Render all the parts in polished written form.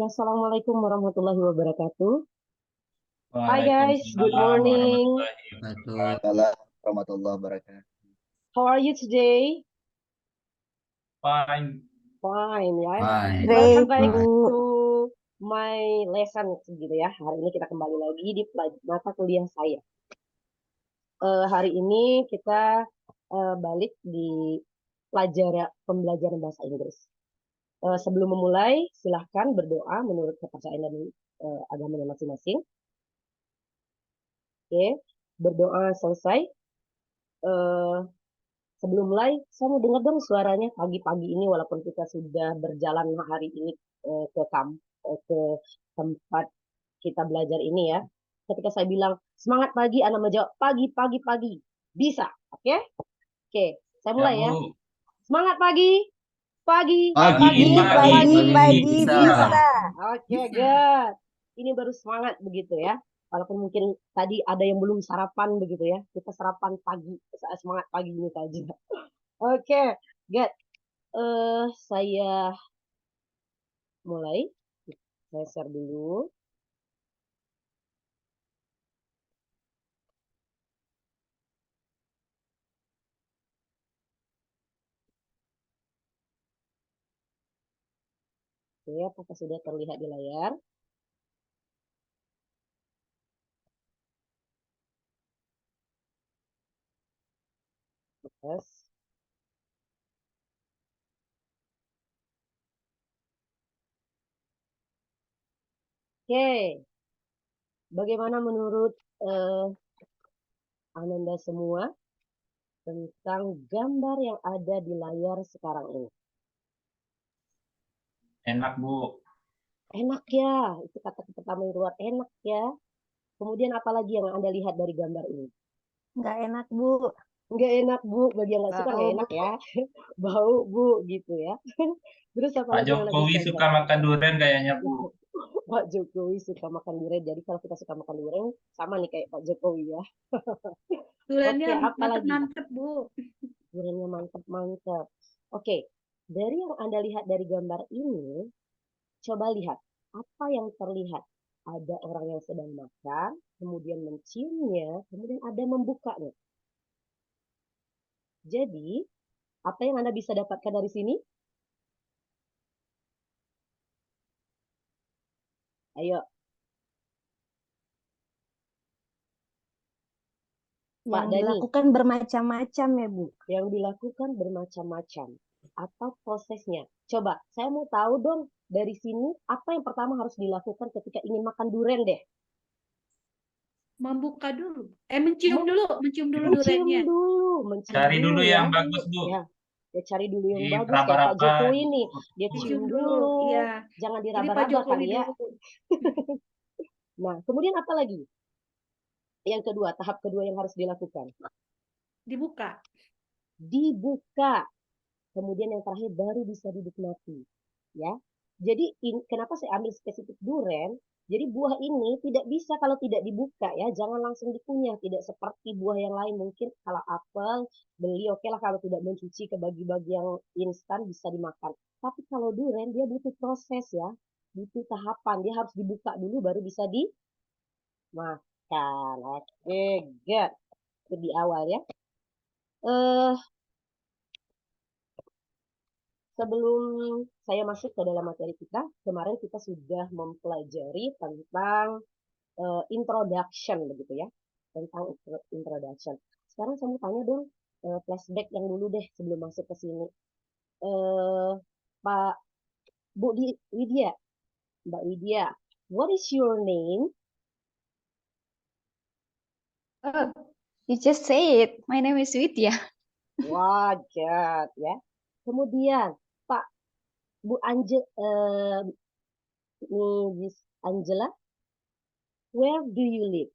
Assalamualaikum warahmatullahi wabarakatuh. Hi guys, good Waalaikumsalam morning. warahmatullahi wabarakatuh. Waalaikumsalam warahmatullahi wabarakatuh. How are you today? Fine. Fine, ya. Fine. Welcome Great, back Bu. to my lesson gitu ya. Hari ini kita kembali lagi di mata kuliah saya. Hari ini kita balik di pembelajaran bahasa Inggris. Sebelum memulai, silahkan berdoa menurut kepercayaan dan agamanya masing-masing. Oke, berdoa selesai. Sebelum mulai, saya mau dengar dong suaranya pagi-pagi ini, walaupun kita sudah berjalan hari ini ke tempat kita belajar ini ya. Ketika saya bilang semangat pagi, Anda menjawab pagi, pagi, pagi. Bisa, oke? Oke, saya Ya, mulai ya. Bu. Semangat pagi, pagi, Pagi, pagi, pagi, pagi. bisa. Bisa. Oke, good. Ini baru semangat begitu ya. Walaupun mungkin tadi ada yang belum sarapan begitu ya. Kita sarapan pagi, semangat pagi ini saja. Oke, good. Saya mulai. Saya share dulu. Oke, apakah sudah terlihat di layar? Yes. Oke, bagaimana menurut Ananda semua tentang gambar yang ada di layar sekarang ini? Enak, Bu. Enak ya, itu kata pertama yang keluar, enak ya. Kemudian apalagi yang Anda lihat dari gambar ini? Nggak enak, Bu. Nggak enak, Bu. Bagi yang nggak suka nggak Bau, enak Bu. ya. Bau, Bu, gitu ya. Terus Pak apalagi yang Anda Jokowi bisa suka lihat? makan durian kayaknya, Bu. Pak Jokowi suka makan durian. Jadi kalau kita suka makan durian, sama nih kayak Pak Jokowi ya. Duriannya Oke, apa lagi? mantep-mantep, Bu. Duriannya mantap-mantap. Oke, dari yang Anda lihat dari gambar ini, coba lihat apa yang terlihat. Ada orang yang sedang makan, kemudian menciumnya, kemudian ada membukanya. Jadi, apa yang Anda bisa dapatkan dari sini? Ayo, Pak Yang Dani. dilakukan bermacam-macam ya, Bu. Yang dilakukan bermacam-macam. Atau prosesnya. Coba, saya mau tahu dong dari sini apa yang pertama harus dilakukan ketika ingin makan durian deh. Membuka dulu. Mencium dulu Mencium duriannya. dulu, mencium Cari dulu ya. yang bagus, Bu. Ya, dia cari dulu yang Di bagus kayak Pak raba-raba Jokowi nih. gitu. Dia Bu. cium Cium dulu, dulu. iya. Jangan Ini Pak diraba-raba Jokowi kali ya. dulu. Nah, kemudian apa lagi? Yang kedua, tahap kedua yang harus dilakukan. Dibuka. Dibuka. Kemudian yang terakhir baru bisa dinikmati. Ya. Jadi kenapa saya ambil spesifik durian? Jadi buah ini tidak bisa kalau tidak dibuka ya, jangan langsung dikunyah. Tidak seperti buah yang lain mungkin kalau apel beli oke lah kalau tidak mencuci ke bagi-bagi yang instan bisa dimakan. Tapi kalau durian dia butuh proses ya, butuh tahapan. Dia harus dibuka dulu baru bisa dimakan. Oke, good. Itu di awal ya. Eh Sebelum saya masuk ke dalam materi kita, kemarin kita sudah mempelajari tentang introduction begitu ya, tentang introduction. Sekarang saya mau tanya dong, flashback yang dulu deh sebelum masuk ke sini. Eh, Pak Widya, Mbak Widya, what is your name? Oh, you just say it. My name is Widya. Wajar ya. Kemudian Pak Bu Miss Angela, where do you live?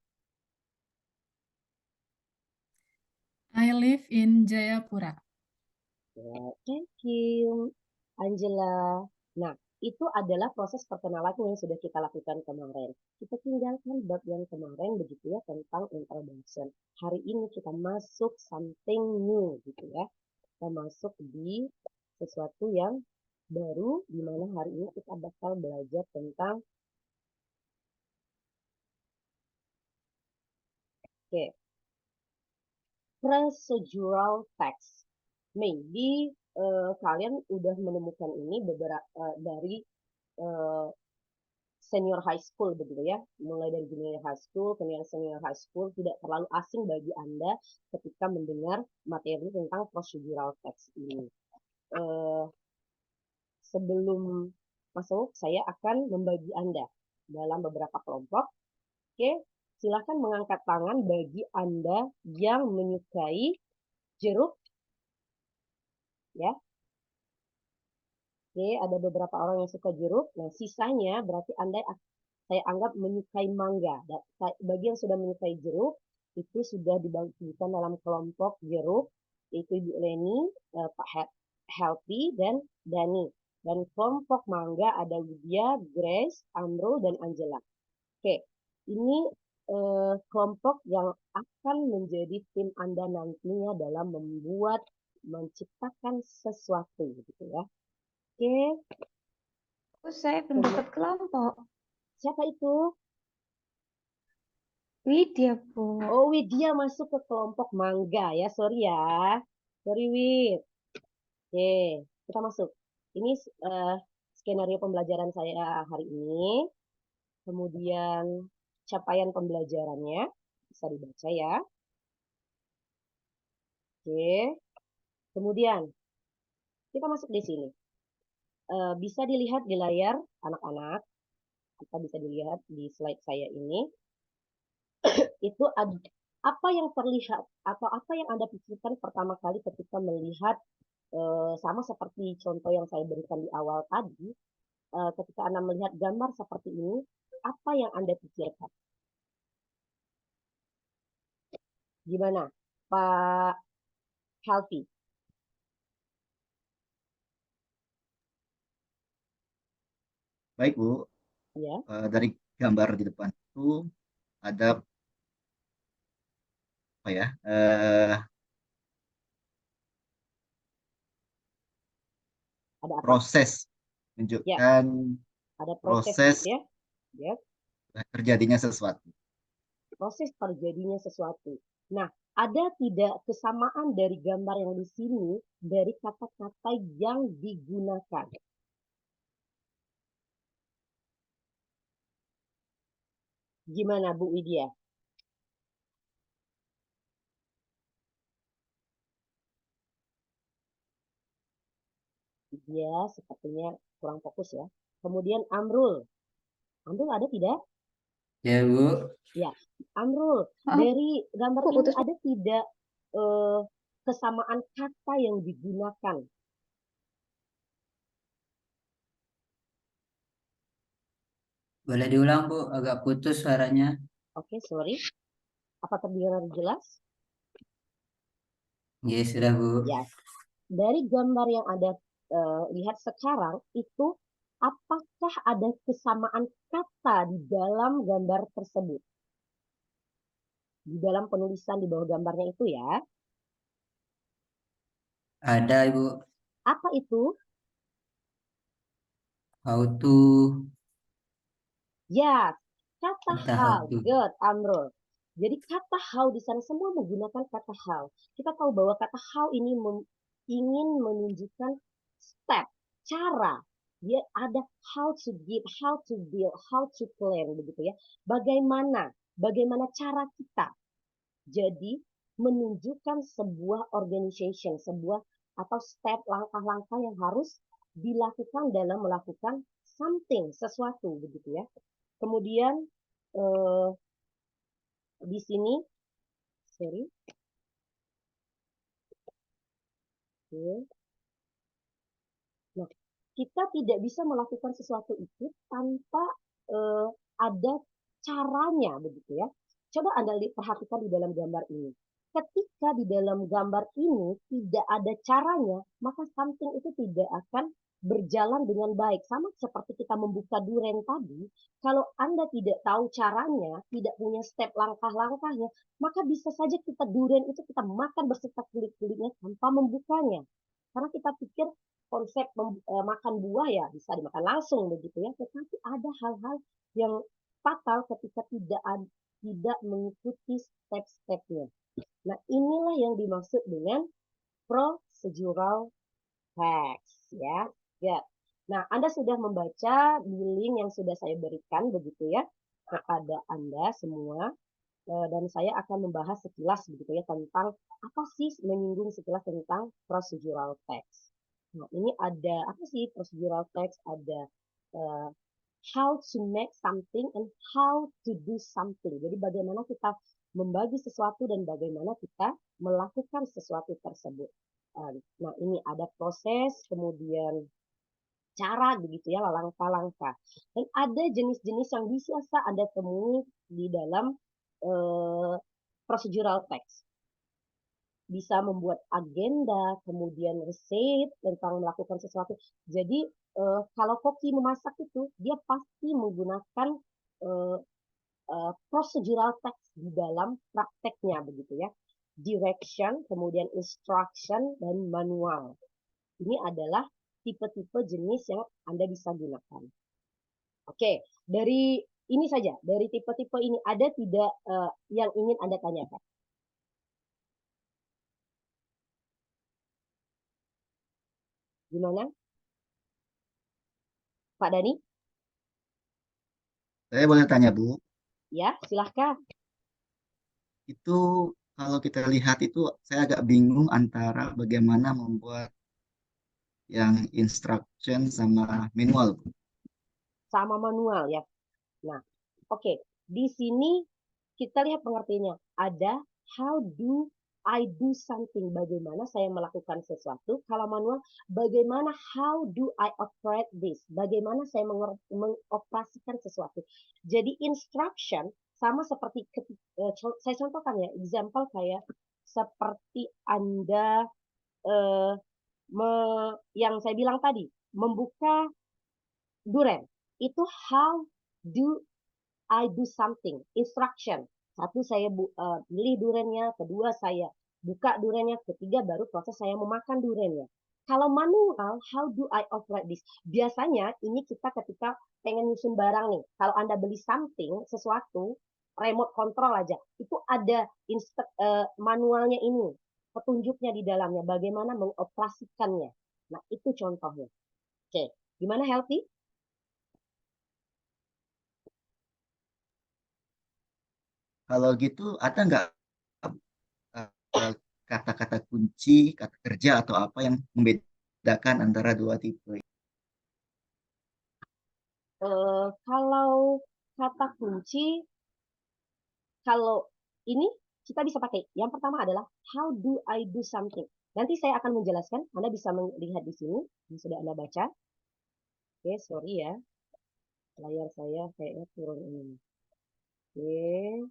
I live in Jayapura. Ya, thank you, Angela. Nah, itu adalah proses perkenalan yang sudah kita lakukan kemarin. Kita tinggalkan bab yang kemarin begitu ya tentang introduction. Hari ini kita masuk something new gitu ya. Kita masuk di sesuatu yang baru di mana hari ini kita bakal belajar tentang procedural text. Maybe kalian udah menemukan ini beberapa dari senior high school begitu ya, mulai dari junior high school ke senior high school, tidak terlalu asing bagi Anda ketika mendengar materi tentang procedural text ini. Sebelum masuk, saya akan membagi Anda dalam beberapa kelompok. Oke, silakan mengangkat tangan bagi Anda yang menyukai jeruk. Ya. Oke, ada beberapa orang yang suka jeruk. Nah, sisanya berarti Anda saya anggap menyukai mangga. Bagi yang sudah menyukai jeruk, itu sudah dibagikan dalam kelompok jeruk, yaitu Ibu Leni, Pak Helpi, dan Dani. Dan kelompok mangga ada Widya, Grace, Amro, dan Angela. Oke, ini kelompok yang akan menjadi tim Anda nantinya dalam menciptakan sesuatu, gitu ya. Oke. Saya belum dapat kelompok. Siapa itu? Widya, Bu. Oh, Widya masuk ke kelompok mangga ya. Sorry ya. Sorry, Wid. Oke, kita masuk. Ini skenario pembelajaran saya hari ini. Kemudian capaian pembelajarannya bisa dibaca ya. Oke. Kemudian kita masuk di sini. Bisa dilihat di layar anak-anak. Kita bisa dilihat di slide saya ini. Itu apa yang terlihat atau apa yang Anda pikirkan pertama kali ketika melihat sama seperti contoh yang saya berikan di awal tadi, ketika Anda melihat gambar seperti ini, apa yang Anda pikirkan? Gimana, Pak Halfi? Baik, Bu. Ya. Dari gambar di depan itu ada apa ya? Ada apa? Proses menunjukkan Ada proses ya. Ya. terjadinya sesuatu. Proses terjadinya sesuatu. Nah, ada tidak kesamaan dari gambar yang di sini dari kata-kata yang digunakan? Gimana, Bu Widya? Widya sepertinya kurang fokus ya. Kemudian Amrul. Amrul ada tidak? Ya, Bu. Ya, Amrul, dari gambar ini ada tidak kesamaan kata yang digunakan? Boleh diulang, Bu? Agak putus suaranya. Oke, sorry. Apa terdengar jelas? Ya, sudah, Bu. Ya, dari gambar yang Anda lihat sekarang itu, apakah ada kesamaan kata di dalam gambar tersebut? Di dalam penulisan di bawah gambarnya itu ya. Ada, Ibu. Apa itu? How to. Ya, kata Kata how. how to. Good, Amrul. Jadi kata how di sana semua menggunakan kata how. Kita tahu bahwa kata how ini ingin menunjukkan step, cara. Dia ada how to give, how to build, how to plan begitu ya. Bagaimana cara kita. Jadi menunjukkan sebuah organization, sebuah atau step langkah-langkah yang harus dilakukan dalam melakukan something, sesuatu begitu ya. Kemudian di sini, sorry. Nah, kita tidak bisa melakukan sesuatu itu tanpa ada caranya begitu ya. Coba Anda perhatikan di dalam gambar ini. Ketika di dalam gambar ini tidak ada caranya, maka something itu tidak akan berjalan dengan baik. Sama seperti kita membuka durian tadi, kalau Anda tidak tahu caranya, tidak punya step langkah-langkahnya, maka bisa saja kita durian itu kita makan beserta kulit-kulitnya tanpa membukanya. Karena kita pikir, konsep makan buah ya bisa dimakan langsung begitu ya, tetapi ada hal-hal yang fatal ketika tidak mengikuti step-stepnya. Nah, inilah yang dimaksud dengan procedural text ya. Ya. Nah, Anda sudah membaca di link yang sudah saya berikan begitu ya kepada Anda semua. Dan saya akan membahas sekilas begitu ya tentang apa sih, menyinggung sekilas tentang procedural text. Nah, ini ada apa sih procedural text? Ada how to make something and how to do something. Jadi bagaimana kita membagi sesuatu dan bagaimana kita melakukan sesuatu tersebut. Nah, ini ada proses, kemudian cara begitu ya, langkah-langkah. Dan ada jenis-jenis yang biasa Anda temui di dalam procedural text. Bisa membuat agenda, kemudian receipt tentang melakukan sesuatu. Jadi kalau koki memasak itu, dia pasti menggunakan procedural text di dalam prakteknya begitu ya. Direction, kemudian instruction, dan manual. Ini adalah tipe-tipe jenis yang Anda bisa gunakan. Oke, dari ini saja, dari tipe-tipe ini ada tidak yang ingin Anda tanyakan? Gimana? Pak Dani? Saya boleh tanya, Bu? Ya, silahkan. Itu kalau kita lihat itu saya agak bingung antara bagaimana membuat yang instruction sama manual, Bu. Sama manual ya. Nah, oke. Di sini kita lihat pengertiannya. Ada how do I do something. Bagaimana saya melakukan sesuatu. Kalau manual, bagaimana how do I operate this. Bagaimana saya mengoperasikan sesuatu. Jadi instruction sama seperti saya contohkan ya. Example kayak seperti Anda yang saya bilang tadi. Membuka durian. Itu how do I do something. Instruction. Satu, saya beli duriannya. Kedua, saya buka duriannya. Ketiga, baru proses saya memakan duriannya. Kalau manual, how do I operate this? Biasanya ini kita ketika pengen nyusun barang nih. Kalau Anda beli something, sesuatu, remote control aja. Itu ada manualnya ini. Petunjuknya di dalamnya. Bagaimana mengoperasikannya. Nah, itu contohnya. Oke. Gimana, Healthy? Kalau gitu ada nggak kata-kata kunci, kata kerja atau apa yang membedakan antara dua tipe? Kalau kata kunci, kalau ini kita bisa pakai. Yang pertama adalah how do I do something. Nanti saya akan menjelaskan. Anda bisa melihat di sini yang sudah Anda baca. Oke, sorry ya. Layar saya kayaknya turun ini. Oke.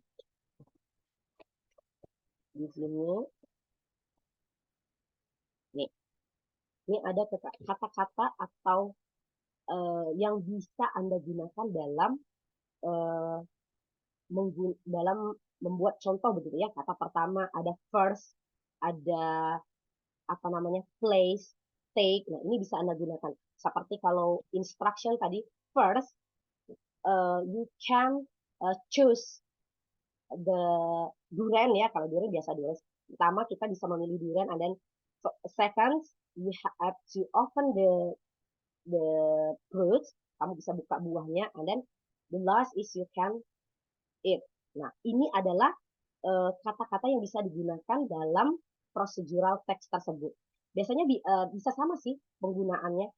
Di sini. Nih. Ini ada kata-kata atau yang bisa Anda gunakan dalam membuat contoh begitu ya. Kata pertama ada first, ada apa namanya place, take. Nah, ini bisa Anda gunakan. Seperti kalau instruction tadi first, you can choose the durian ya. Kalau durian biasa durian. Pertama kita bisa memilih durian, and then second you have to open the fruits. Kamu bisa buka buahnya, and then the last is you can eat. Nah, ini adalah kata-kata yang bisa digunakan dalam procedural text tersebut. Biasanya bisa sama sih penggunaannya.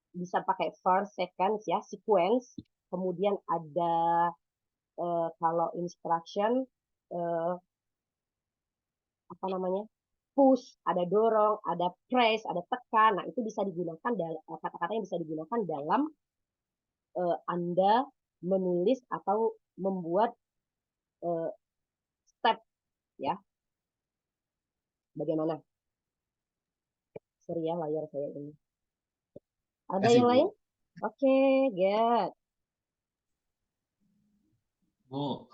Bisa pakai first, second ya, sequence. Kemudian ada kalau instruction apa namanya? Push, ada dorong, ada press, ada tekan. Nah, itu bisa digunakan kata-kata yang bisa digunakan dalam Anda menulis atau membuat step ya. Bagaimana? Sorry ya layar saya ini. Ada Kasih, yang Bu. lain? Oke, good. Bu,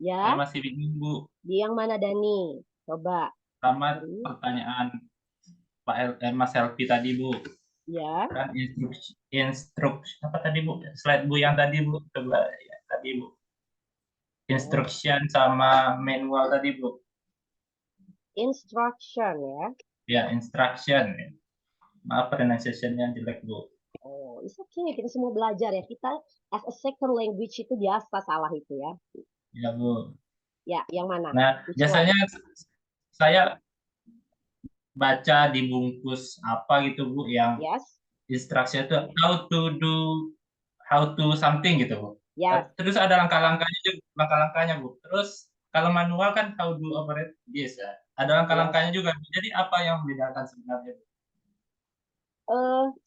Ya, saya masih bingung, Bu. di yang mana Dani? Coba. Sama pertanyaan Mas Helvi tadi, Bu. Ya, Kan instruksi apa tadi Bu? Slide Bu yang tadi Bu, coba ya, tadi Bu. Instruction sama manual tadi Bu. instruction ya. Ya, instruction. Maaf pronunciation-nya jelek Bu. Oh, it's okay. Kita semua belajar ya. Kita as a second language itu biasa salah itu ya. Ya Bu. Ya, yang mana? Nah, Which biasanya one? saya baca di bungkus apa gitu Bu yang Yes, instruksi itu how to something gitu Bu. yes, Terus ada langkah-langkahnya juga, langkah-langkahnya Bu. Terus kalau manual kan how to operate this ya. Ada yes. langkah-langkahnya juga. Jadi apa yang membedakan sebenarnya Bu?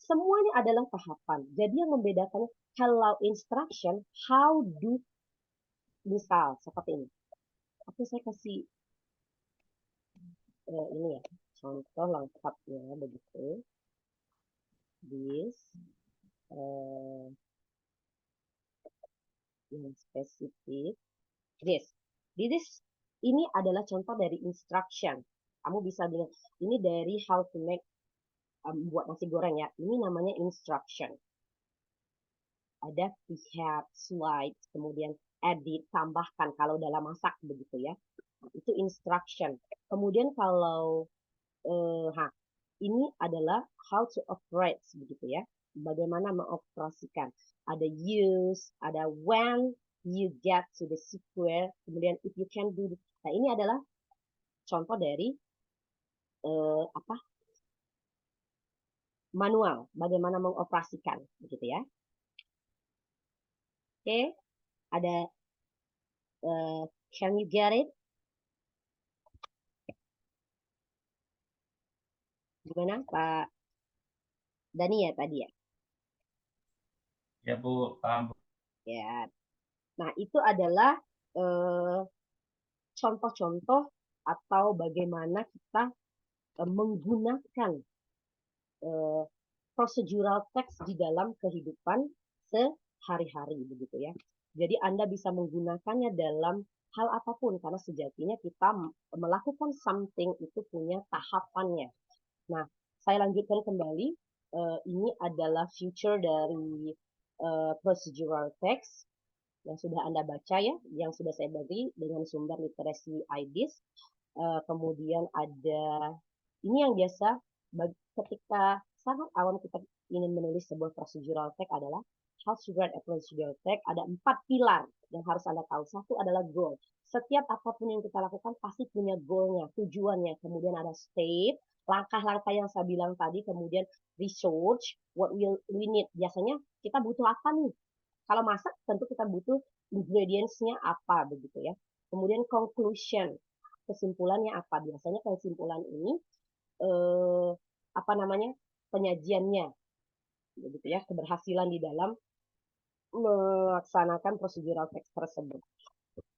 Semuanya adalah tahapan. Jadi yang membedakannya kalau instruction, how do, misal seperti ini. Aku saya kasih ini ya, contoh lengkapnya begitu. This yang spesifik. This ini adalah contoh dari instruction. Kamu bisa bilang ini dari how to make buat nasi goreng ya. Ini namanya instruction. Ada pihak, slide, kemudian edit, tambahkan kalau dalam masak begitu ya. Itu instruction. Kemudian kalau ini adalah how to operate begitu ya. Bagaimana mengoperasikan. Ada use, ada when you get to the square, kemudian if you can do. Nah, ini adalah contoh dari manual, bagaimana mengoperasikan begitu ya. Oke, ada can you get it? Gimana Pak Dani ya tadi ya? Ya Bu, paham Bu. Ya. Nah, itu adalah contoh-contoh atau bagaimana kita menggunakan procedural text di dalam kehidupan sehari-hari begitu ya. Jadi Anda bisa menggunakannya dalam hal apapun karena sejatinya kita melakukan something itu punya tahapannya. Nah, saya lanjutkan kembali. Ini adalah future dari procedural text yang sudah Anda baca ya, yang sudah saya bagi dengan sumber literasi IDIS. Kemudian ada ini yang biasa ketika sangat awam kita ingin menulis sebuah procedural text adalah how to write a procedural text. Ada 4 pilar yang harus Anda tahu. Satu adalah goal. Setiap apapun yang kita lakukan pasti punya goalnya, tujuannya. Kemudian ada state, langkah-langkah yang saya bilang tadi. Kemudian research, what we need. Biasanya kita butuh apa nih? Kalau masak tentu kita butuh ingredients-nya apa begitu ya. Kemudian conclusion, kesimpulannya apa? Biasanya kesimpulan ini apa namanya? Penyajiannya begitu ya, keberhasilan di dalam melaksanakan procedural text tersebut.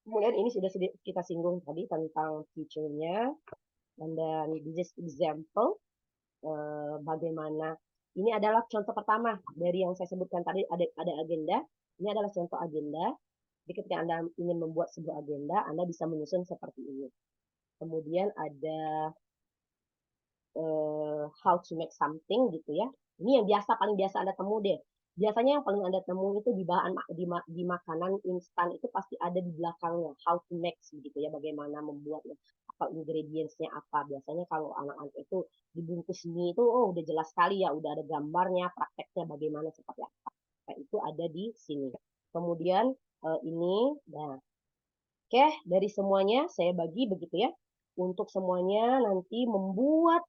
Kemudian ini sudah kita singgung tadi tentang feature-nya. Dan this example bagaimana ini adalah contoh pertama dari yang saya sebutkan tadi, ada agenda. Ini adalah contoh agenda. Jadi ketika Anda ingin membuat sebuah agenda, Anda bisa menyusun seperti ini. Kemudian ada how to make something gitu ya. Ini yang paling biasa Anda temu deh. Biasanya yang paling Anda temu itu di makanan instan itu pasti ada di belakangnya how to make begitu ya, bagaimana membuatnya, apa ingredients-nya apa. Biasanya kalau anak-anak itu dibungkus mie itu udah jelas sekali ya, udah ada gambarnya, prakteknya bagaimana seperti apa. Nah, itu ada di sini. Kemudian ini oke, dari semuanya saya bagi begitu ya. Untuk semuanya nanti membuat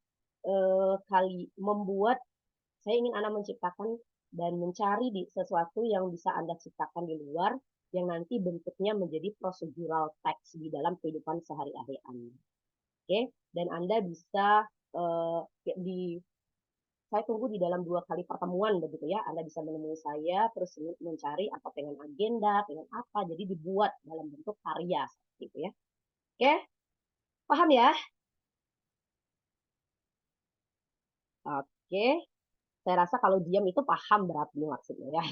saya ingin Anda menciptakan dan mencari sesuatu yang bisa Anda ciptakan di luar yang nanti bentuknya menjadi procedural text di dalam kehidupan sehari-hari Anda. Oke, dan Anda bisa saya tunggu di dalam 2 kali pertemuan begitu ya. Anda bisa menemui saya terus mencari apa pengen agenda, pengen apa, jadi dibuat dalam bentuk karya seperti itu ya. Oke, paham ya? Oke, saya rasa kalau diam itu paham berarti maksudnya ya.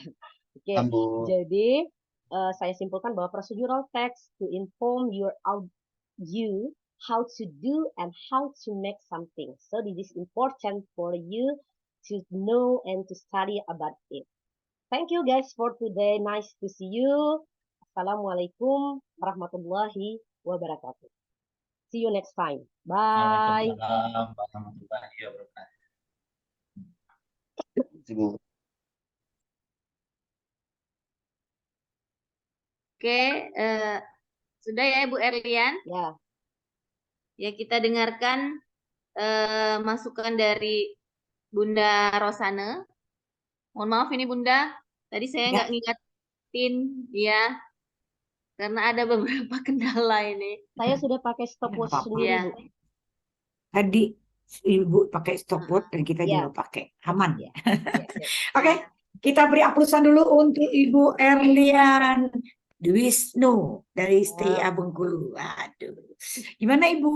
Oke, Bu. jadi saya simpulkan bahwa procedural text to inform you how to do and how to make something. So this is important for you to know and to study about it. Thank you guys for today. Nice to see you. Assalamualaikum warahmatullahi wabarakatuh. See you next time. Bye. Waalaikumsalam warahmatullahi wabarakatuh. Bu. Oke, sudah ya Bu Erlian? Ya. Ya, kita dengarkan masukan dari Bunda Rosane. Mohon maaf ini Bunda, tadi saya nggak ngingetin ya, karena ada beberapa kendala ini. Saya sudah pakai stopwatch apa-apa. sendiri, Ya. Bu. Tadi Ibu pakai stopwatch dan kita Ya. juga pakai. Aman. Ya. Oke, kita beri aplausan dulu untuk Ibu Erlian Wisnu dari STIA Bengkulu. Aduh. Gimana Ibu?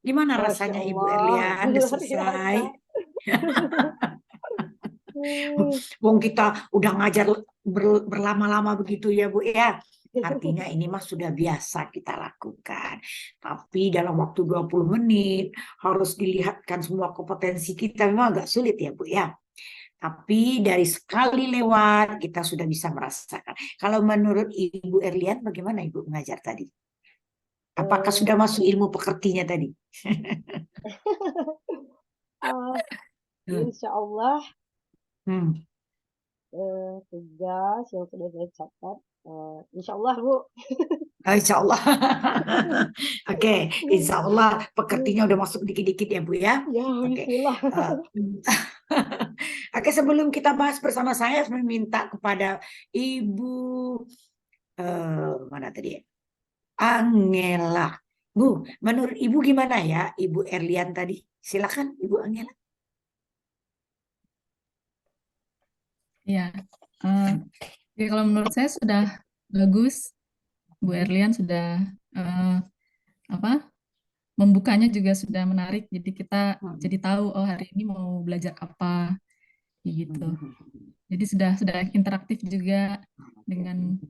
Gimana Masya rasanya Ibu Allah, Erlian? Udah luar selesai? Hmm. Wong kita udah ngajar berlama-lama begitu ya Bu ya. Artinya ini mah sudah biasa kita lakukan. Tapi dalam waktu 20 menit harus dilihatkan semua kompetensi kita, memang agak sulit ya Bu ya. Tapi dari sekali lewat kita sudah bisa merasakan. Kalau menurut Ibu Erlian bagaimana Ibu mengajar tadi? Apakah sudah masuk ilmu pekertinya tadi? Insya Allah Hmm. tugas yang sudah saya catat, insya Allah Bu. Insya Allah. Oke, insya Allah pekertinya udah masuk dikit-dikit ya Bu ya. Ya, Oke. bismillah. Oke, sebelum kita bahas bersama saya meminta kepada Ibu mana tadi ya? Angela. Bu, menurut Ibu gimana ya Ibu Erlian tadi? Silakan Ibu Angela. Ya, ya kalau menurut saya sudah bagus. Bu Erlian sudah membukanya juga sudah menarik. Jadi kita jadi tahu oh hari ini mau belajar apa gitu. Jadi sudah interaktif juga dengan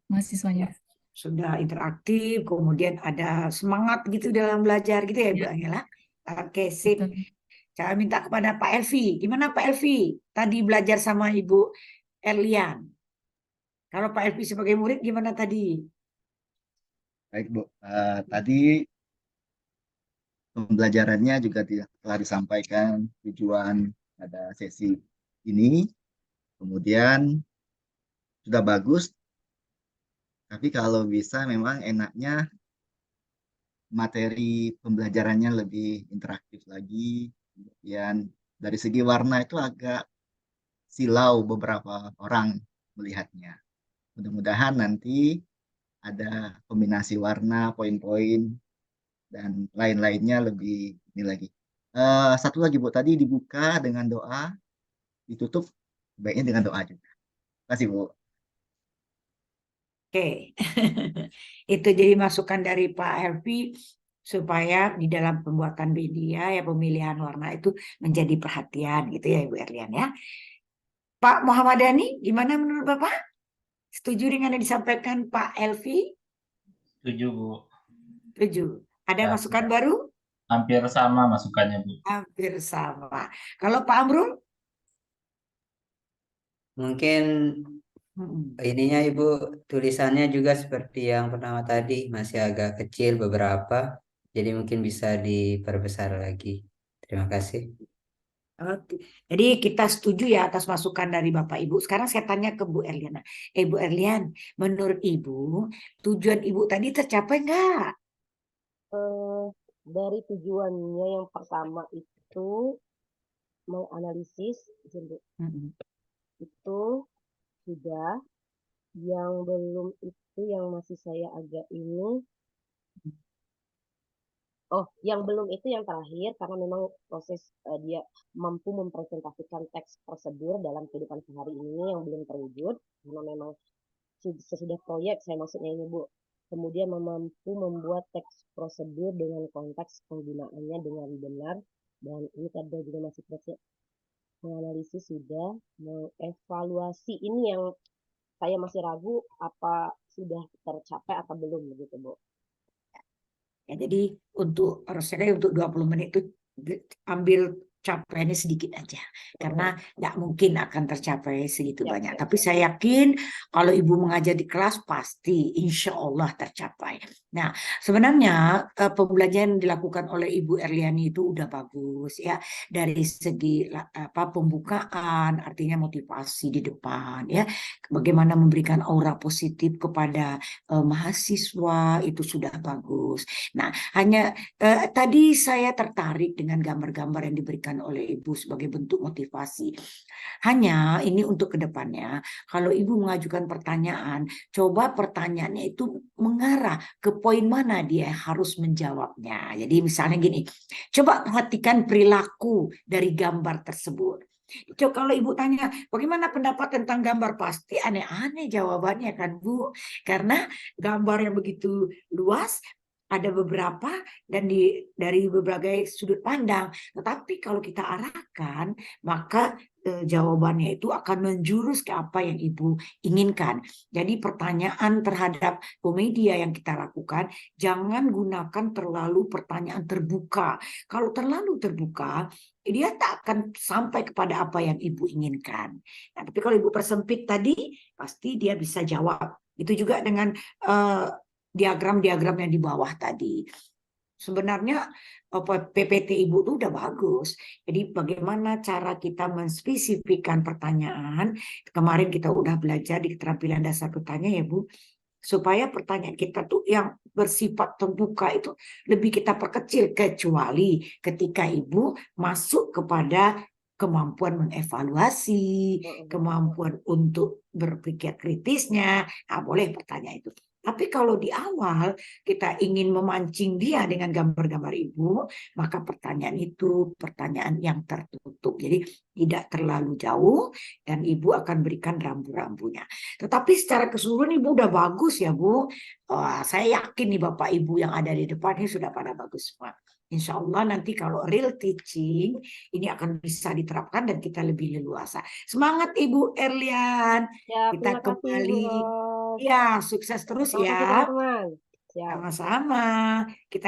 mahasiswanya. Sudah interaktif, kemudian ada semangat gitu dalam belajar gitu ya Bu Angela. Oke, sip. Betul. Saya minta kepada Pak Elvi. Gimana Pak Elvi? Tadi belajar sama Ibu Erlian. Kalau Pak Elvi sebagai murid gimana tadi? Baik Bu, tadi pembelajarannya juga telah disampaikan tujuan pada sesi ini. Kemudian sudah bagus, tapi kalau bisa memang enaknya materi pembelajarannya lebih interaktif lagi. Kemudian dari segi warna itu agak silau beberapa orang melihatnya. Mudah-mudahan nanti ada kombinasi warna, poin-poin, dan lain-lainnya lebih ini lagi. Satu lagi Bu, tadi dibuka dengan doa, ditutup baiknya dengan doa juga. Terima kasih Bu. Oke, itu jadi masukan dari Pak Elvi supaya di dalam pembuatan media ya pemilihan warna itu menjadi perhatian gitu ya Ibu Erlian ya. Pak Muhammadani, gimana menurut Bapak? Setuju dengan yang disampaikan Pak Elvi? Setuju Bu. Setuju. Ada Ya, masukan baru? hampir sama masukannya Bu. Hampir sama. Kalau Pak Amrul? Mungkin ininya Ibu tulisannya juga seperti yang pertama tadi masih agak kecil beberapa, jadi mungkin bisa diperbesar lagi. Terima kasih. Oke. Jadi kita setuju ya atas masukan dari Bapak Ibu. Sekarang saya tanya ke Bu Erliana. Bu Erlian, menurut Ibu tujuan Ibu tadi tercapai nggak? Dari tujuannya yang pertama itu menganalisis itu sudah, yang belum itu yang masih saya agak ini. Yang belum itu yang terakhir karena memang proses dia mampu mempresentasikan teks prosedur dalam kehidupan sehari ini yang belum terwujud karena memang sesudah proyek saya maksudnya ini Bu. Kemudian mampu membuat teks prosedur dengan konteks penggunaannya dengan benar, dan ini tadi juga masih proses menganalisis sudah, mengevaluasi ini yang saya masih ragu apa sudah tercapai atau belum begitu Bu. Ya, jadi untuk harusnya untuk 20 menit itu ambil capaiannya sedikit aja karena nggak mungkin akan tercapai segitu Siap, banyak. siap, Tapi siap. saya yakin kalau ibu mengajar di kelas pasti insya Allah tercapai. Nah, sebenarnya pembelajaran yang dilakukan oleh Ibu Erliani itu udah bagus ya dari segi pembukaan, artinya motivasi di depan ya, bagaimana memberikan aura positif kepada mahasiswa itu sudah bagus. Nah, hanya tadi saya tertarik dengan gambar-gambar yang diberikan oleh Ibu sebagai bentuk motivasi. Hanya ini untuk kedepannya, kalau Ibu mengajukan pertanyaan, coba pertanyaannya itu mengarah ke poin mana dia harus menjawabnya. Jadi misalnya gini, coba perhatikan perilaku dari gambar tersebut. Coba kalau Ibu tanya, bagaimana pendapat tentang gambar? Pasti aneh-aneh jawabannya kan Bu. Karena gambar yang begitu luas, ada beberapa dan dari berbagai sudut pandang. Tetapi kalau kita arahkan, maka jawabannya itu akan menjurus ke apa yang Ibu inginkan. Jadi pertanyaan terhadap komedia yang kita lakukan, jangan gunakan terlalu pertanyaan terbuka. Kalau terlalu terbuka, dia tak akan sampai kepada apa yang Ibu inginkan. Nah, tapi kalau Ibu persempit tadi, pasti dia bisa jawab. Itu juga dengan diagram-diagram yang di bawah tadi. Sebenarnya PPT Ibu itu udah bagus. Jadi bagaimana cara kita menspesifikkan pertanyaan. Kemarin kita udah belajar di keterampilan dasar bertanya ya Bu. Supaya pertanyaan kita tuh yang bersifat terbuka itu lebih kita perkecil. Kecuali ketika Ibu masuk kepada kemampuan mengevaluasi, kemampuan untuk berpikir kritisnya. Nah, boleh pertanyaan itu. Tapi kalau di awal kita ingin memancing dia dengan gambar-gambar Ibu, maka pertanyaan itu pertanyaan yang tertutup. Jadi tidak terlalu jauh dan Ibu akan berikan rambu-rambunya. Tetapi secara keseluruhan Ibu udah bagus ya Bu. Saya yakin nih Bapak Ibu yang ada di depan ini sudah pada bagus semua. Insya Allah nanti kalau real teaching ini akan bisa diterapkan dan kita lebih leluasa. Semangat Ibu Erlian. Ya, Kita terima kasih Ibu kembali. Ros. Ya, sukses terus Terima kasih ya. teman-teman. Siap. Sama-sama. Kita